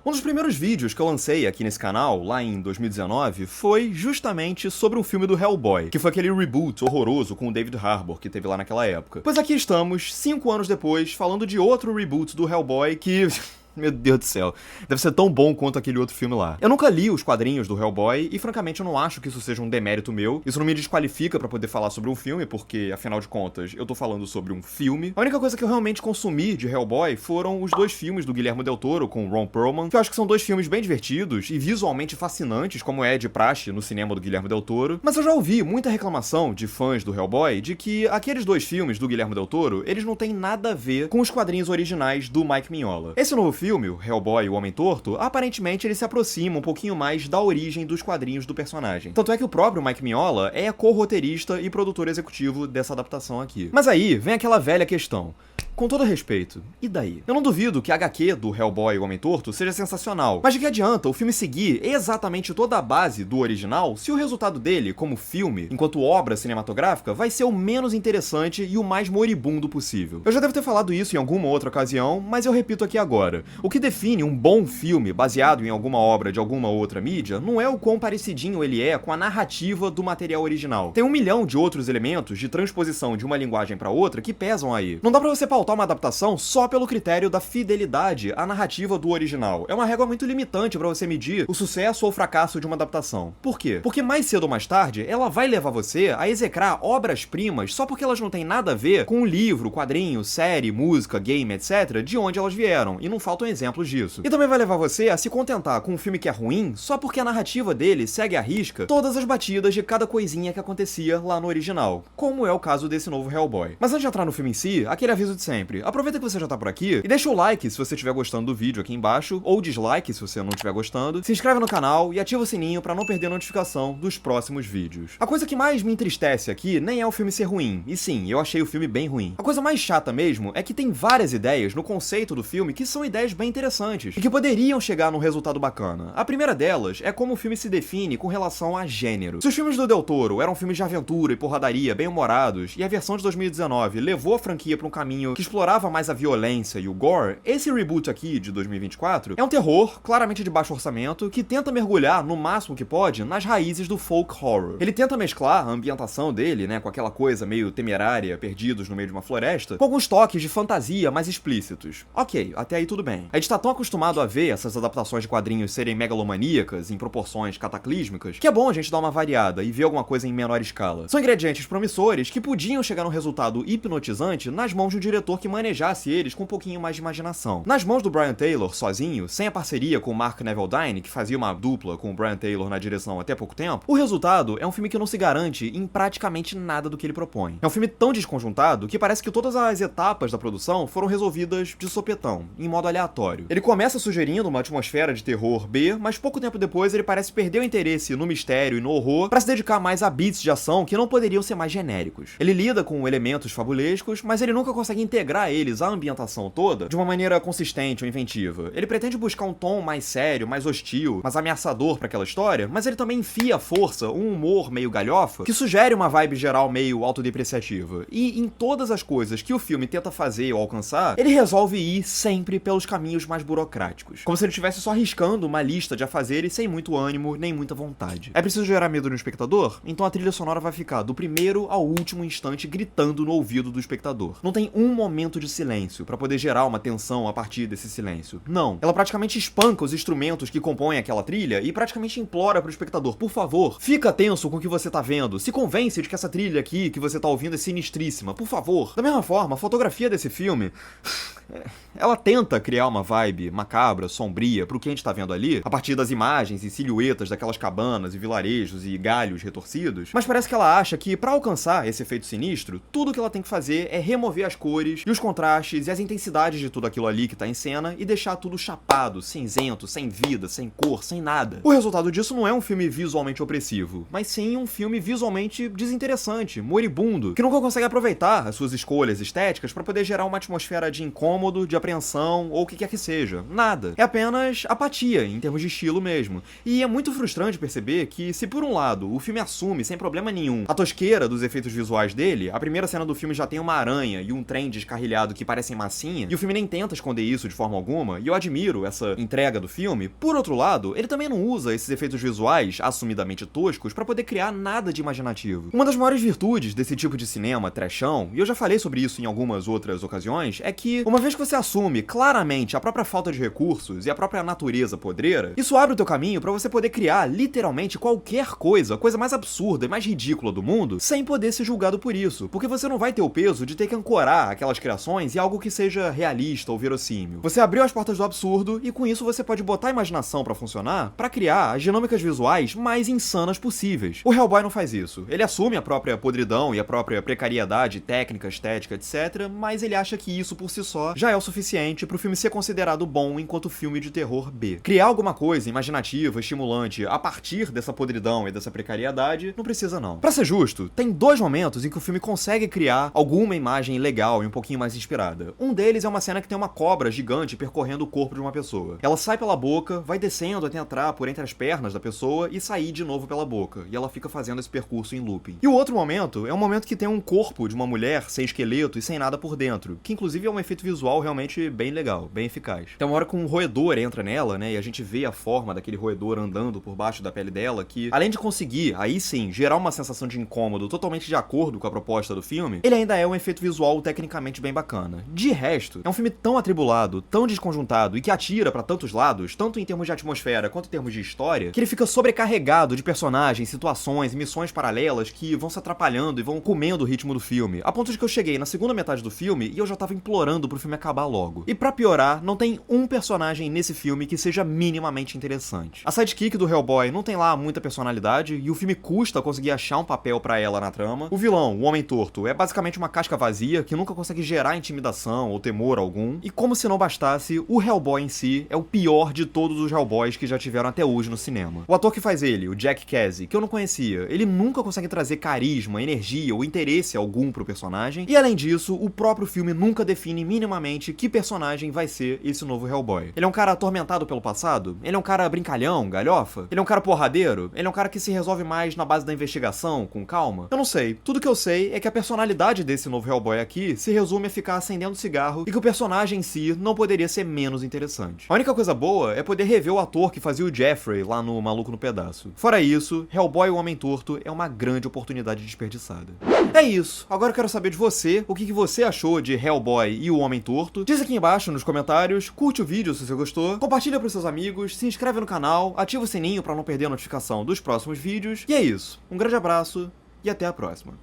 Um dos primeiros vídeos que eu lancei aqui nesse canal, lá em 2019, foi justamente sobre um filme do Hellboy, que foi aquele reboot horroroso com o David Harbour que teve lá naquela época. Pois aqui estamos, 5 anos depois, falando de outro reboot do Hellboy que... Meu Deus do céu, deve ser tão bom quanto aquele outro filme lá. Eu nunca li os quadrinhos do Hellboy e, francamente, eu não acho que isso seja um demérito meu. Isso não me desqualifica pra poder falar sobre um filme, porque, afinal de contas, eu tô falando sobre um filme. A única coisa que eu realmente consumi de Hellboy foram os 2 filmes do Guillermo del Toro com o Ron Perlman, que eu acho que são 2 filmes bem divertidos e visualmente fascinantes, como é de praxe no cinema do Guillermo del Toro. Mas eu já ouvi muita reclamação de fãs do Hellboy de que aqueles 2 filmes do Guillermo del Toro, eles não têm nada a ver com os quadrinhos originais do Mike Mignola. Esse novo filme, o Hellboy e o Homem Torto, aparentemente ele se aproxima um pouquinho mais da origem dos quadrinhos do personagem. Tanto é que o próprio Mike Mignola é co-roteirista e produtor executivo dessa adaptação aqui. Mas aí vem aquela velha questão. Com todo respeito, e daí? Eu não duvido que a HQ do Hellboy e o Homem Torto seja sensacional, mas de que adianta o filme seguir exatamente toda a base do original se o resultado dele, como filme, enquanto obra cinematográfica, vai ser o menos interessante e o mais moribundo possível? Eu já devo ter falado isso em alguma outra ocasião, mas eu repito aqui agora. O que define um bom filme baseado em alguma obra de alguma outra mídia não é o quão parecidinho ele é com a narrativa do material original. Tem 1 milhão de outros elementos de transposição de uma linguagem pra outra que pesam aí. Não dá pra você pautar uma adaptação só pelo critério da fidelidade à narrativa do original. É uma régua muito limitante pra você medir o sucesso ou fracasso de uma adaptação. Por quê? Porque mais cedo ou mais tarde, ela vai levar você a execrar obras-primas só porque elas não têm nada a ver com o livro, quadrinho, série, música, game, etc., de onde elas vieram, e não faltam exemplos disso. E também vai levar você a se contentar com um filme que é ruim só porque a narrativa dele segue à risca todas as batidas de cada coisinha que acontecia lá no original, como é o caso desse novo Hellboy. Mas antes de entrar no filme em si, aquele aviso de sempre. Aproveita que você já tá por aqui e deixa o like se você estiver gostando do vídeo aqui embaixo, ou dislike se você não estiver gostando. Se inscreve no canal e ativa o sininho pra não perder a notificação dos próximos vídeos. A coisa que mais me entristece aqui nem é o filme ser ruim, e sim, eu achei o filme bem ruim. A coisa mais chata mesmo é que tem várias ideias no conceito do filme que são ideias bem interessantes e que poderiam chegar num resultado bacana. A primeira delas é como o filme se define com relação a gênero. Se os filmes do Del Toro eram filmes de aventura e porradaria bem humorados, e a versão de 2019 levou a franquia pra um caminho que explorava mais a violência e o gore, esse reboot aqui de 2024 é um terror claramente de baixo orçamento que tenta mergulhar no máximo que pode nas raízes do folk horror. Ele tenta mesclar a ambientação dele, né, com aquela coisa meio temerária, perdidos no meio de uma floresta, com alguns toques de fantasia mais explícitos. Ok, até aí tudo bem. A gente tá tão acostumado a ver essas adaptações de quadrinhos serem megalomaníacas, em proporções cataclísmicas, que é bom a gente dar uma variada e ver alguma coisa em menor escala. São ingredientes promissores que podiam chegar num resultado hipnotizante nas mãos de um diretor que manejasse eles com um pouquinho mais de imaginação. Nas mãos do Brian Taylor, sozinho, sem a parceria com o Mark Neveldine, que fazia uma dupla com o Brian Taylor na direção até pouco tempo, o resultado é um filme que não se garante em praticamente nada do que ele propõe. É um filme tão desconjuntado que parece que todas as etapas da produção foram resolvidas de sopetão, em modo aleatório. Ele começa sugerindo uma atmosfera de terror B, mas pouco tempo depois ele parece perder o interesse no mistério e no horror para se dedicar mais a beats de ação que não poderiam ser mais genéricos. Ele lida com elementos fabulescos, mas ele nunca consegue integrar eles à ambientação toda de uma maneira consistente ou inventiva. Ele pretende buscar um tom mais sério, mais hostil, mais ameaçador para aquela história, mas ele também enfia à força um humor meio galhofa que sugere uma vibe geral meio autodepreciativa. E em todas as coisas que o filme tenta fazer ou alcançar, ele resolve ir sempre pelos caminhos mais burocráticos. Como se ele estivesse só riscando uma lista de afazeres sem muito ânimo nem muita vontade. É preciso gerar medo no espectador? Então a trilha sonora vai ficar do primeiro ao último instante gritando no ouvido do espectador. Não tem um momento de silêncio pra poder gerar uma tensão a partir desse silêncio. Não. Ela praticamente espanca os instrumentos que compõem aquela trilha e praticamente implora pro espectador, por favor, fica tenso com o que você tá vendo, se convence de que essa trilha aqui que você tá ouvindo é sinistríssima, por favor. Da mesma forma, a fotografia desse filme... ela tenta criar uma vibe macabra, sombria, pro que a gente tá vendo ali, a partir das imagens e silhuetas daquelas cabanas e vilarejos e galhos retorcidos, mas parece que ela acha que, pra alcançar esse efeito sinistro, tudo que ela tem que fazer é remover as cores e os contrastes e as intensidades de tudo aquilo ali que tá em cena e deixar tudo chapado, cinzento, sem vida, sem cor, sem nada. O resultado disso não é um filme visualmente opressivo, mas sim um filme visualmente desinteressante, moribundo, que nunca consegue aproveitar as suas escolhas estéticas pra poder gerar uma atmosfera de incômodo, de apreensão ou o que quer que seja. Nada. É apenas apatia, em termos de estilo mesmo. E é muito frustrante perceber que, se por um lado o filme assume, sem problema nenhum, a tosqueira dos efeitos visuais dele, a primeira cena do filme já tem uma aranha e um trem descarrilhado que parecem massinha, e o filme nem tenta esconder isso de forma alguma, e eu admiro essa entrega do filme. Por outro lado, ele também não usa esses efeitos visuais assumidamente toscos pra poder criar nada de imaginativo. Uma das maiores virtudes desse tipo de cinema trashão, e eu já falei sobre isso em algumas outras ocasiões, é que, uma vez que você assume claramente a própria falta de recursos e a própria natureza podreira, isso abre o teu caminho pra você poder criar literalmente qualquer coisa, a coisa mais absurda e mais ridícula do mundo, sem poder ser julgado por isso, porque você não vai ter o peso de ter que ancorar aquelas criações em algo que seja realista ou verossímil. Você abriu as portas do absurdo e com isso você pode botar a imaginação pra funcionar pra criar as dinâmicas visuais mais insanas possíveis. O Hellboy não faz isso. Ele assume a própria podridão e a própria precariedade técnica, estética, etc, mas ele acha que isso por si só já é o suficiente pro filme ser considerado bom enquanto filme de terror B. Criar alguma coisa imaginativa, estimulante a partir dessa podridão e dessa precariedade não precisa não. Pra ser justo, tem dois momentos em que o filme consegue criar alguma imagem legal e um pouquinho mais inspirada. Um deles é uma cena que tem uma cobra gigante percorrendo o corpo de uma pessoa. Ela sai pela boca, vai descendo até entrar por entre as pernas da pessoa e sair de novo pela boca. E ela fica fazendo esse percurso em looping. E o outro momento é um momento que tem um corpo de uma mulher sem esqueleto e sem nada por dentro, que inclusive é um efeito visual realmente bem legal, bem eficaz. Tem uma hora que um roedor entra nela, né, e a gente vê a forma daquele roedor andando por baixo da pele dela, que além de conseguir, aí sim, gerar uma sensação de incômodo totalmente de acordo com a proposta do filme, ele ainda é um efeito visual tecnicamente bem bacana. De resto, é um filme tão atribulado, tão desconjuntado e que atira pra tantos lados, tanto em termos de atmosfera quanto em termos de história, que ele fica sobrecarregado de personagens, situações e missões paralelas que vão se atrapalhando e vão comendo o ritmo do filme, a ponto de que eu cheguei na segunda metade do filme e eu já tava implorando pro filme acabar logo. E pra piorar, não tem um personagem nesse filme que seja minimamente interessante. A sidekick do Hellboy não tem lá muita personalidade e o filme custa conseguir achar um papel pra ela na trama. O vilão, o Homem Torto, é basicamente uma casca vazia que nunca consegue gerar intimidação ou temor algum. E como se não bastasse, o Hellboy em si é o pior de todos os Hellboys que já tiveram até hoje no cinema. O ator que faz ele, o Jack Kesy, que eu não conhecia, ele nunca consegue trazer carisma, energia ou interesse algum pro personagem. E além disso, o próprio filme nunca define minimamente que personagem vai ser esse novo Hellboy. Ele é um cara atormentado pelo passado? Ele é um cara brincalhão, galhofa? Ele é um cara porradeiro? Ele é um cara que se resolve mais na base da investigação, com calma? Eu não sei. Tudo que eu sei é que a personalidade desse novo Hellboy aqui se resume a ficar acendendo cigarro e que o personagem em si não poderia ser menos interessante. A única coisa boa é poder rever o ator que fazia o Jeffrey lá no Maluco no Pedaço. Fora isso, Hellboy e o Homem Torto é uma grande oportunidade desperdiçada. É isso. Agora eu quero saber de você, o que você achou de Hellboy e o Homem Torto. Diz aqui embaixo nos comentários, curte o vídeo se você gostou, compartilha pros seus amigos, se inscreve no canal, ativa o sininho pra não perder a notificação dos próximos vídeos. E é isso. Um grande abraço e até a próxima.